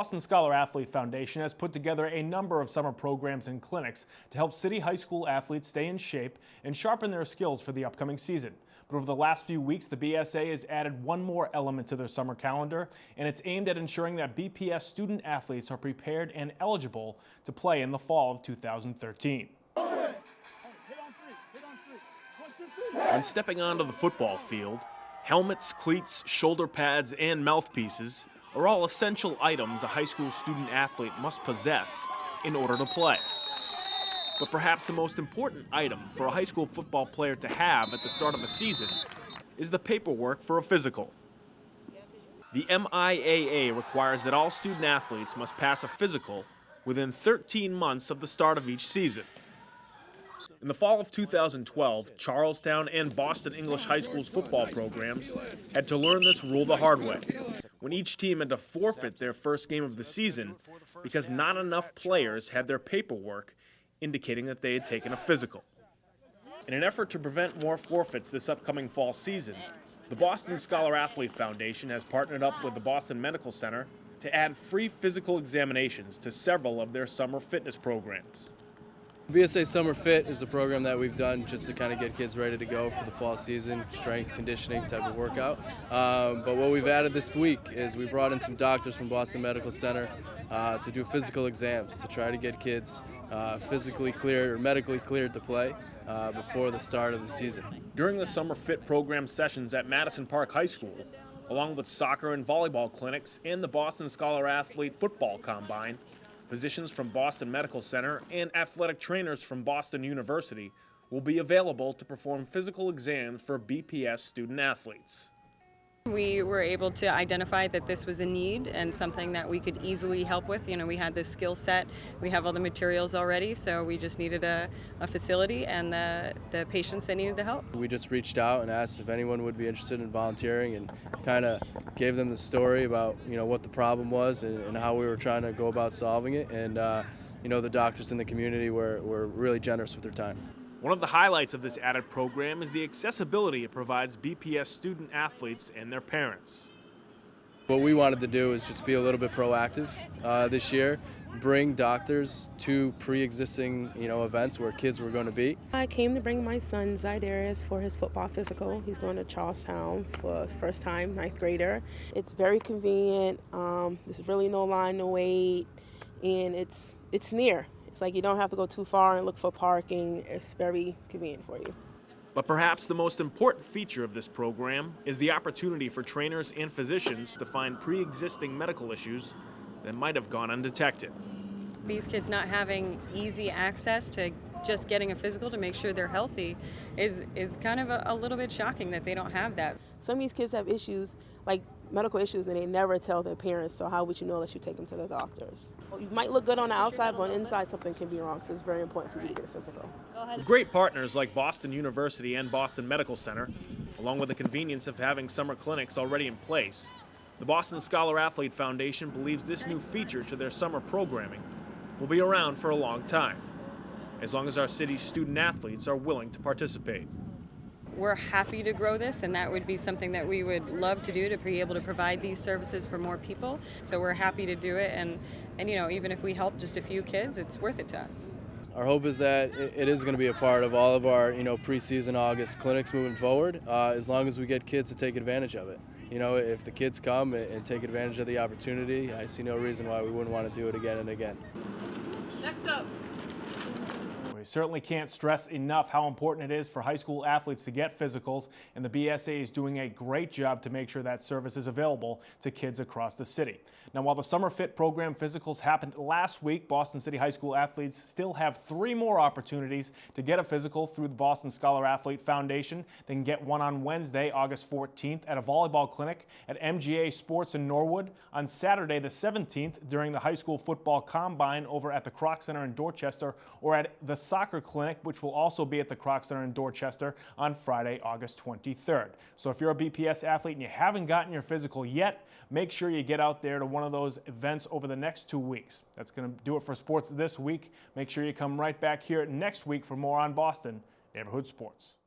Boston Scholar Athlete Foundation has put together a number of summer programs and clinics to help city high school athletes stay in shape and sharpen their skills for the upcoming season. But over the last few weeks, the BSA has added one more element to their summer calendar, and it's aimed at ensuring that BPS student athletes are prepared and eligible to play in the fall of 2013. When stepping onto the football field, helmets, cleats, shoulder pads, and mouthpieces are all essential items a high school student athlete must possess in order to play. But perhaps the most important item for a high school football player to have at the start of a season is the paperwork for a physical. The MIAA requires that all student athletes must pass a physical within 13 months of the start of each season. In the fall of 2012, Charlestown and Boston English High School's football programs had to learn this rule the hard way, when each team had to forfeit their first game of the season because not enough players had their paperwork indicating that they had taken a physical. In an effort to prevent more forfeits this upcoming fall season, the Boston Scholar Athlete Foundation has partnered up with the Boston Medical Center to add free physical examinations to several of their summer fitness programs. BSA Summer Fit is a program that we've done just to kind of get kids ready to go for the fall season, strength, conditioning type of workout. But what we've added this week is we brought in some doctors from Boston Medical Center to do physical exams to try to get kids physically cleared or medically cleared to play before the start of the season. During the Summer Fit program sessions at Madison Park High School, along with soccer and volleyball clinics and the Boston Scholar Athlete Football Combine, physicians from Boston Medical Center and athletic trainers from Boston University will be available to perform physical exams for BPS student athletes. We were able to identify that this was a need and something that we could easily help with. You know, we had this skill set, we have all the materials already, so we just needed a facility and the patients that needed the help. We just reached out and asked if anyone would be interested in volunteering and kind of gave them the story about, you know, what the problem was and how we were trying to go about solving it. And, you know, the doctors in the community were really generous with their time. One of the highlights of this added program is the accessibility it provides BPS student athletes and their parents. What we wanted to do is just be a little bit proactive this year, bring doctors to pre-existing, you know, events where kids were going to be. I came to bring my son Zydarius for his football physical. He's going to Charlestown for first time, 9th grader. It's very convenient. There's really no line to wait, and it's near. It's like you don't have to go too far and look for parking. It's very convenient for you. But perhaps the most important feature of this program is the opportunity for trainers and physicians to find pre-existing medical issues that might have gone undetected. These kids not having easy access to just getting a physical to make sure they're healthy is kind of a little bit shocking that they don't have that. Some of these kids have issues, like medical issues, and they never tell their parents, so how would you know unless you take them to the doctors? You might look good on the outside, but on the inside something can be wrong, so it's very important for you to get a physical. With great partners like Boston University and Boston Medical Center, along with the convenience of having summer clinics already in place, the Boston Scholar Athlete Foundation believes this new feature to their summer programming will be around for a long time, as long as our city's student athletes are willing to participate. We're happy to grow this, and that would be something that we would love to do, to be able to provide these services for more people. So we're happy to do it, and you know, even if we help just a few kids, it's worth it to us. Our hope is that it is going to be a part of all of our, you know, preseason August clinics moving forward, as long as we get kids to take advantage of it. You know, if the kids come and take advantage of the opportunity, I see no reason why we wouldn't want to do it again and again. Next up. We certainly can't stress enough how important it is for high school athletes to get physicals, and the BSA is doing a great job to make sure that service is available to kids across the city. Now, while the Summer Fit program physicals happened last week, Boston City High School athletes still have 3 more opportunities to get a physical through the Boston Scholar Athlete Foundation. They can get one on Wednesday, August 14th at a volleyball clinic at MGA Sports in Norwood, on Saturday the 17th during the high school football combine over at the Kroc Center in Dorchester, or at the soccer clinic, which will also be at the Kroc Center in Dorchester on Friday, August 23rd. So if you're a BPS athlete and you haven't gotten your physical yet, make sure you get out there to one of those events over the next 2 weeks. That's going to do it for sports this week. Make sure you come right back here next week for more on Boston Neighborhood Sports.